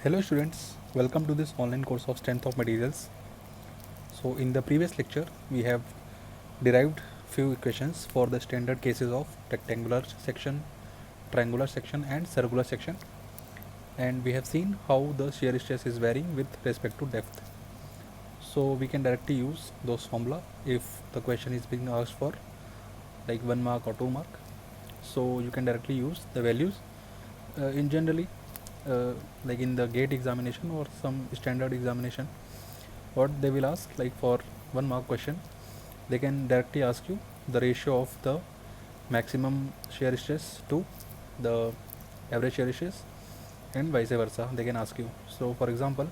Hello students, welcome to this online course of Strength of Materials. So in the previous lecture we have derived few equations for the standard cases of rectangular section, triangular section and circular section, and we have seen how the shear stress is varying with respect to depth. So we can directly use those formula if the question is being asked for like 1 mark or 2 mark. So you can directly use the values in generally like in the gate examination or some standard examination. What they will ask, like for 1 mark question, they can directly ask you the ratio of the maximum shear stress to the average shear stress and vice versa they can ask you. So for example,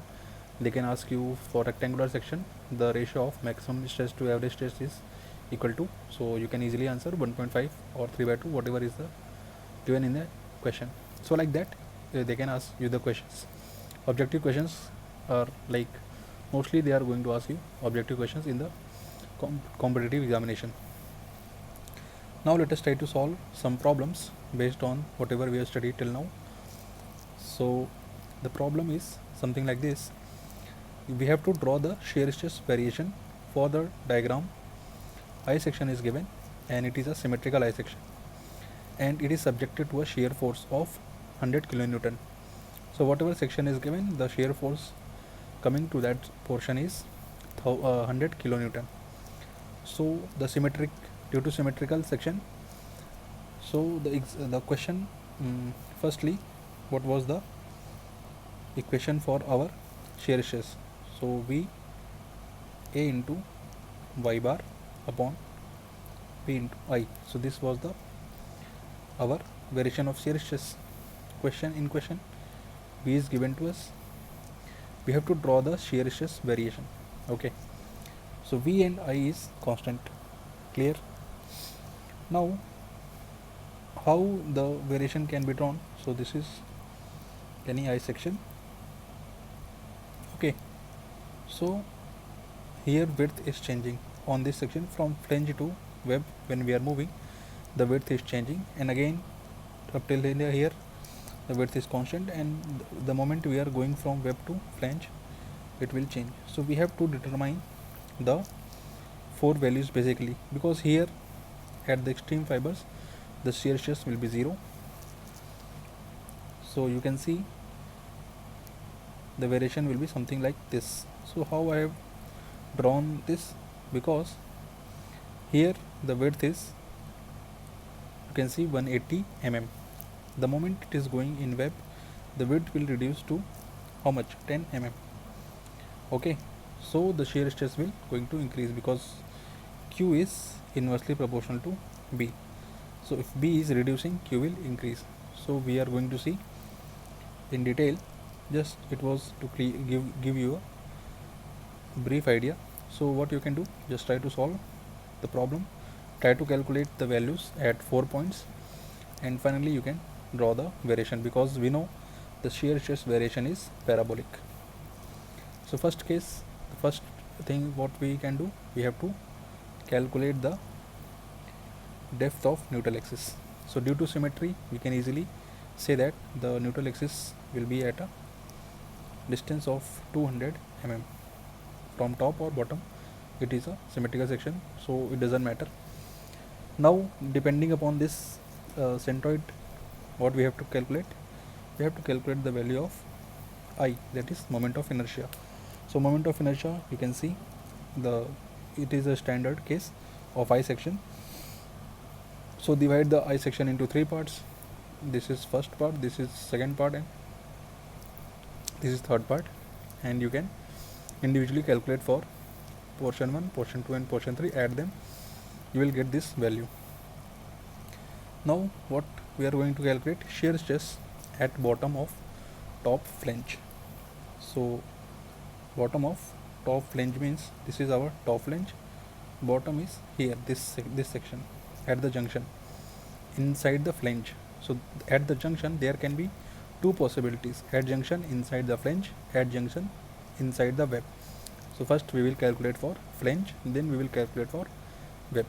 they can ask you for rectangular section the ratio of maximum stress to average stress is equal to, so you can easily answer 1.5 or 3 by 2, whatever is the given in the question. So like that they can ask you the questions. Objective questions are like mostly they are going to ask you objective questions in the competitive examination. Now let us try to solve some problems based on whatever we have studied till now. So the problem is something like this. We have to draw the shear stress variation for the diagram. I section is given and it is a symmetrical I section and it is subjected to a shear force of 100 kilonewton. So whatever section is given, the shear force coming to that portion is 100 kilonewton. So the symmetric, due to symmetrical section, so the question, firstly, what was the equation for our shear stress? So V A into y bar upon P into I. So this was the our variation of shear stress. Question V is given to us. We have to draw the shear stress variation. Okay. So V and I is constant. Clear? Now how the variation can be drawn? So this is any I section. Okay. So here width is changing on this section from flange to web. When we are moving, the width is changing, and again up till here the width is constant, and the moment we are going from web to flange it will change. So we have to determine the four values basically, because here at the extreme fibers the shear stress will be 0. So you can see the variation will be something like this. So how I have drawn this, because here the width is, you can see 180 mm. The moment it is going in web, the width will reduce to how much? 10 mm. Okay, so the shear stress will going to increase because Q is inversely proportional to B. So if B is reducing, Q will increase. So we are going to see in detail. Just it was to give you a brief idea. So what you can do, just try to solve the problem, try to calculate the values at 4 points, and finally you can draw the variation, because we know the shear stress variation is parabolic. So first case, the first thing what we can do, we have to calculate the depth of neutral axis. So due to symmetry we can easily say that the neutral axis will be at a distance of 200 mm from top or bottom. It is a symmetrical section, so it doesn't matter. Now depending upon this centroid, what we have to calculate, we have to calculate the value of I, that is moment of inertia. So moment of inertia, you can see the, it is a standard case of I section. So divide the I section into three parts. This is first part, this is second part, and this is third part, and you can individually calculate for portion 1, portion 2 and portion 3, add them, you will get this value. Now what we are going to calculate, shear stress at bottom of top flange. So bottom of top flange means this is our top flange, bottom is here, this section at the junction inside the flange. So at the junction there can be two possibilities, at junction inside the flange, at junction inside the web. So first we will calculate for flange, then we will calculate for web.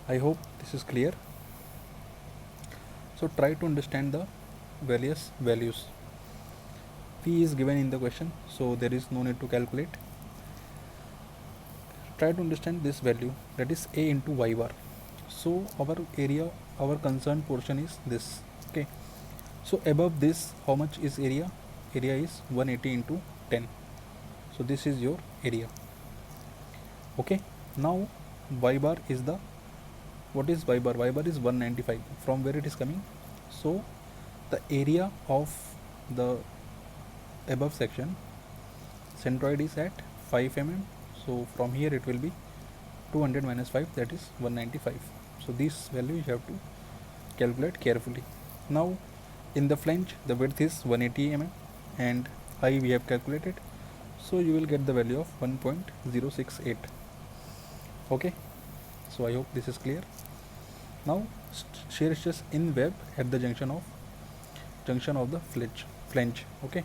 I hope this is clear. So try to understand the various values. P is given in the question, so there is no need to calculate. Try to understand this value, that is A into y bar. So our area, our concerned portion is this. Okay, so above this, how much is area? Area is 180 into 10. So this is your area. Okay, now y bar is the, what is y bar? Y bar is 195. From where it is coming? So the area of the above section, centroid is at 5 mm. So from here it will be 200 minus 5, that is 195. So this value you have to calculate carefully. Now in the flange the width is 180 mm and height we have calculated, so you will get the value of 1.068. okay, so I hope this is clear. Now shear stress in web at the junction of the flange. Okay,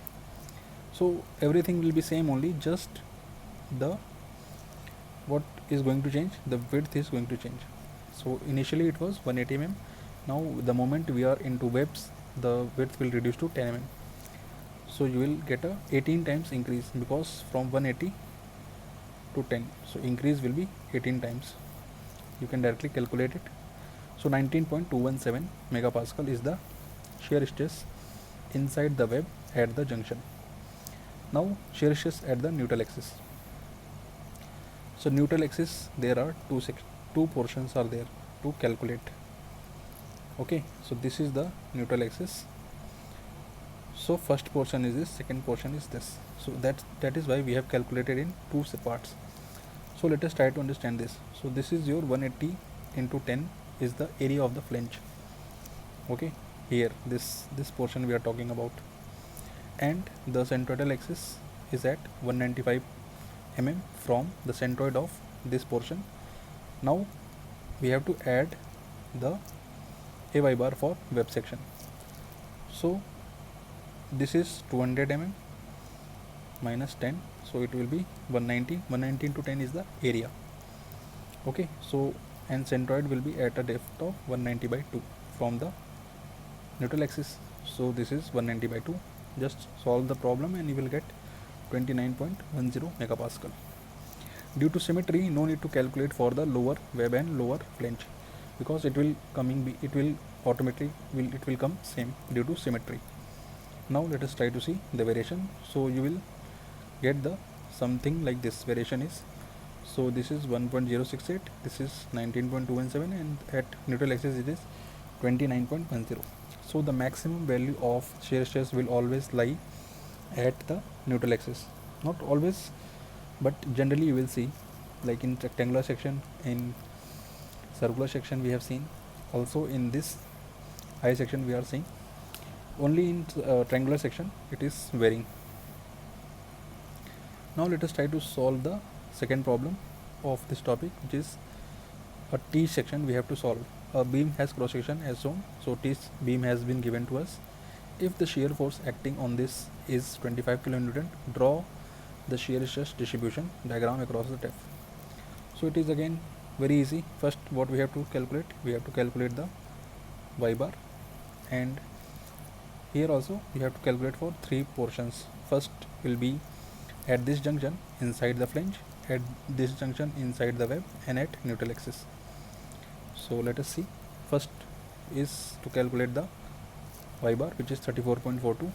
so everything will be same, only just the what is going to change, the width is going to change. So initially it was 180 mm. Now the moment we are into webs, the width will reduce to 10 mm. So you will get a 18 times increase, because from 180 to 10, so increase will be 18 times. You can directly calculate it. So 19.217 megapascal is the shear stress inside the web at the junction. Now shear stress at the neutral axis. So neutral axis, there are two portions are there to calculate. Okay, so this is the neutral axis. So first portion is this, second portion is this. So that is why we have calculated in two parts. So let us try to understand this. So this is your 180 into 10 is the area of the flange. Okay, here this portion we are talking about, and the centroidal axis is at 195 mm from the centroid of this portion. Now we have to add the AY bar for web section. So this is 200 mm minus 10, so it will be 190 into 10 is the area. Okay, so and centroid will be at a depth of 190 by 2 from the neutral axis. So this is 190 by 2. Just solve the problem and you will get 29.10 megapascal. Due to symmetry, no need to calculate for the lower web and lower flange, because it will come same due to symmetry. Now let us try to see the variation. So you will get the something like this. Variation is, so this is 1.068, this is 19.217, and at neutral axis it is 29.10. So the maximum value of shear stress will always lie at the neutral axis. Not always, but generally you will see, like in rectangular section, in circular section we have seen, also in this I section we are seeing. Only in triangular section it is varying. Now let us try to solve the second problem of this topic, which is a T section we have to solve. A beam has cross section as shown, so T beam has been given to us. If the shear force acting on this is 25 kN, draw the shear stress distribution diagram across the TEF. So it is again very easy. First what we have to calculate, we have to calculate the y bar, and here also we have to calculate for three portions. First will be at this junction inside the flange, at this junction inside the web, and at neutral axis. So let us see. First is to calculate the y bar, which is 34.42.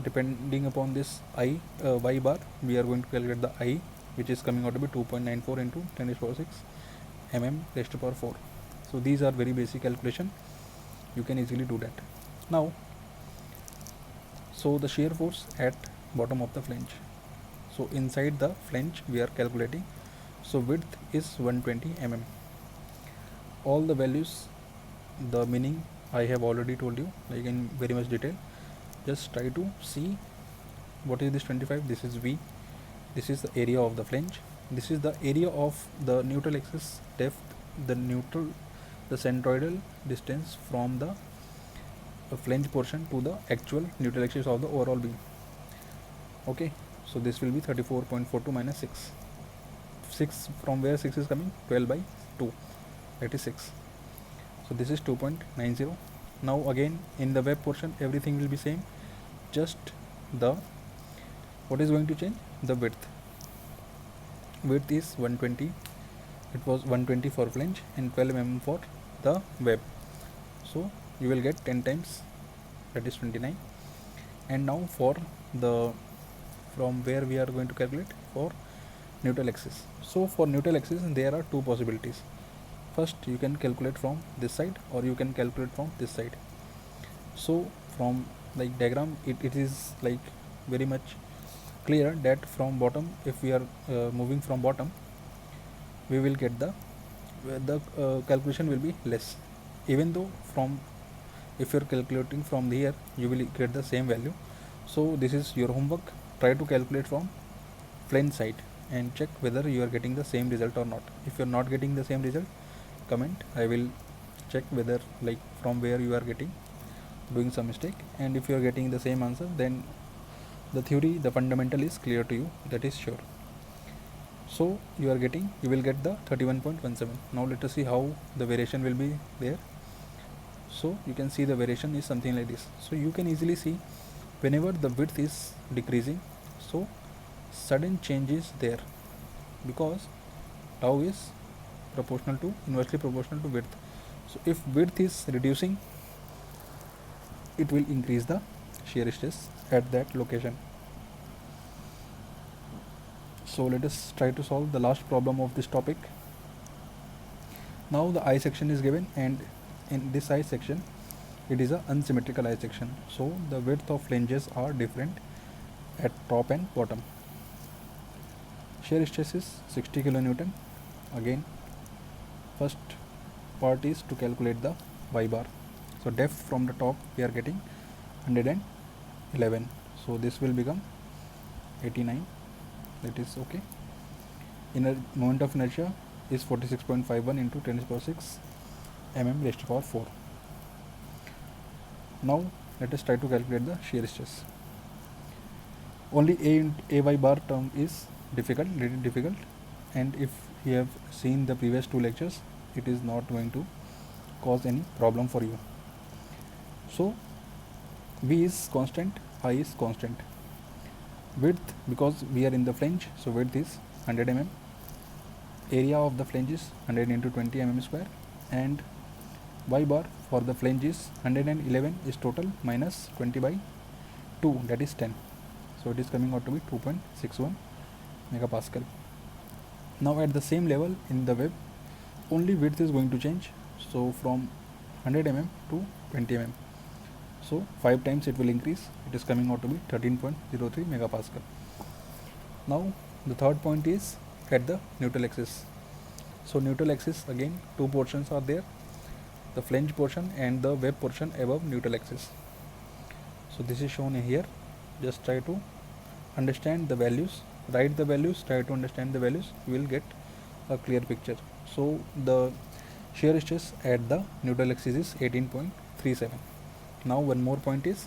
Depending upon this y bar, we are going to calculate the I, which is coming out to be 2.94 into 10 raised to power 6 mm raised to power 4. So these are very basic calculation, you can easily do that. Now, so the shear force at bottom of the flange, so inside the flange we are calculating. So width is 120 mm. All the values, the meaning I have already told you, like in very much detail. Just try to see what is this 25. This is V. This is the area of the flange. This is the area of the neutral axis depth, the centroidal distance from the flange portion to the actual neutral axis of the overall beam. Okay, so this will be 34.42 minus 6. 6 from where 6 is coming? 12 by 2, that is 6. So this is 2.90. Now again in the web portion everything will be same. just the, what is going to change? The width. Width is 120, it was 120 for flange and 12 mm for the web. So you will get 10 times, that is 29. And now for the, from where we are going to calculate for neutral axis. So for neutral axis there are two possibilities. First, you can calculate from this side or you can calculate from this side. So from like diagram, it is like very much clear that from bottom, if we are moving from bottom, we will get the calculation will be less, even though from, if you are calculating from here, you will get the same value. So this is your homework. Try to calculate from plain side and check whether you are getting the same result or not. If you are not getting the same result, comment. I will check whether like from where you are getting doing some mistake, and if you are getting the same answer, then the theory, the fundamental is clear to you, that is sure. So you are getting, you will get the 31.17. Now let us see how the variation will be there. So you can see the variation is something like this. So you can easily see whenever the width is decreasing, so sudden change is there, because tau is proportional to, inversely proportional to width. So if width is reducing, it will increase the shear stress at that location. So let us try to solve the last problem of this topic. Now the I section is given, and in this I section it is a unsymmetrical I section. So the width of flanges are different at top and bottom. Shear stress is 60 kN. Again, first part is to calculate the Y bar. So depth from the top we are getting 111. So this will become 89. That is okay. Moment of inertia is 46.51 into 10 to the power 6 mm raised to power 4. Now let us try to calculate the shear stress. Only AY bar term is difficult, little difficult, and if you have seen the previous two lectures, it is not going to cause any problem for you. So V is constant, I is constant. Width, because we are in the flange, so width is 100 mm. Area of the flange is 100 into 20 mm square, and Y bar for the flange is 111 is total minus 20 by 2, that is 10. So it is coming out to be 2.61 megapascal. Now at the same level in the web, only width is going to change. So from 100 mm to 20 mm. So 5 times it will increase. It is coming out to be 13.03 megapascal. Now the third point is at the neutral axis. So neutral axis, again two portions are there, the flange portion and the web portion above neutral axis. So this is shown here. Just try to understand the values, write the values, try to understand the values, you will get a clear picture. So the shear stress at the neutral axis is 18.37. Now one more point is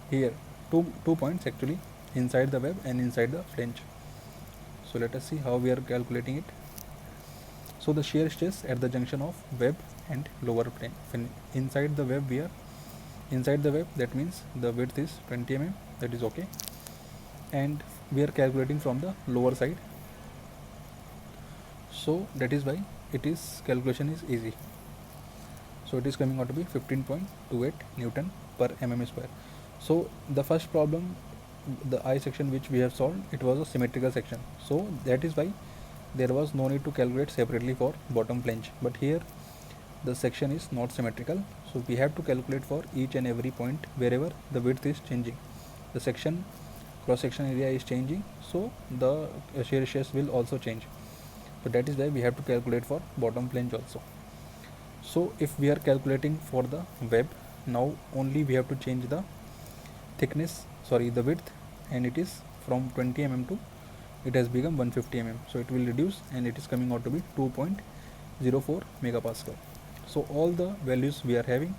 here, two points actually, inside the web and inside the flange. So let us see how we are calculating it. So the shear stress at the junction of web and lower plane. When inside the web, we are inside the web, that means the width is 20 mm, that is okay, and we are calculating from the lower side. So that is why it is, calculation is easy. So it is coming out to be 15.28 Newton per mm square. So the first problem, the I section which we have solved, it was a symmetrical section. So that is why there was no need to calculate separately for bottom flange. But here the section is not symmetrical. So we have to calculate for each and every point wherever the width is changing. The section, cross section area is changing. So the shear stress will also change. So that is why we have to calculate for bottom flange also. So if we are calculating for the web, now only we have to change the thickness, the width, and it is from 20 mm to, it has become 150 mm. So it will reduce and it is coming out to be 2.04 megapascal. So all the values we are having,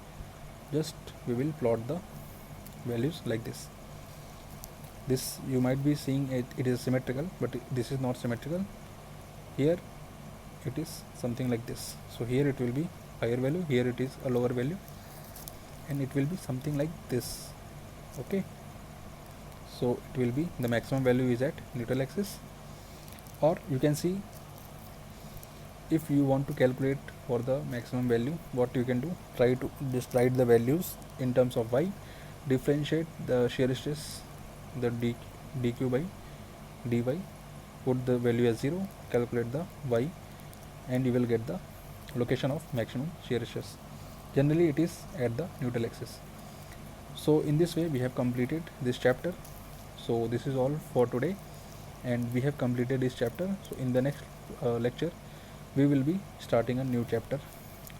just we will plot the values like this. This you might be seeing it is symmetrical, but this is not symmetrical. Here it is something like this. So here it will be higher value, here it is a lower value, and it will be something like this. Okay, So it will be the maximum value is at neutral axis. Or you can see, if you want to calculate for the maximum value, what you can do, try to just write the values in terms of y, differentiate the shear stress, the dq by dy, put the value as 0, calculate the y, and you will get the location of maximum shear stress. Generally it is at the neutral axis. So in this way we have completed this chapter. So this is all for today, and we have completed this chapter. So in the next lecture we will be starting a new chapter.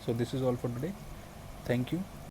So this is all for today. Thank you.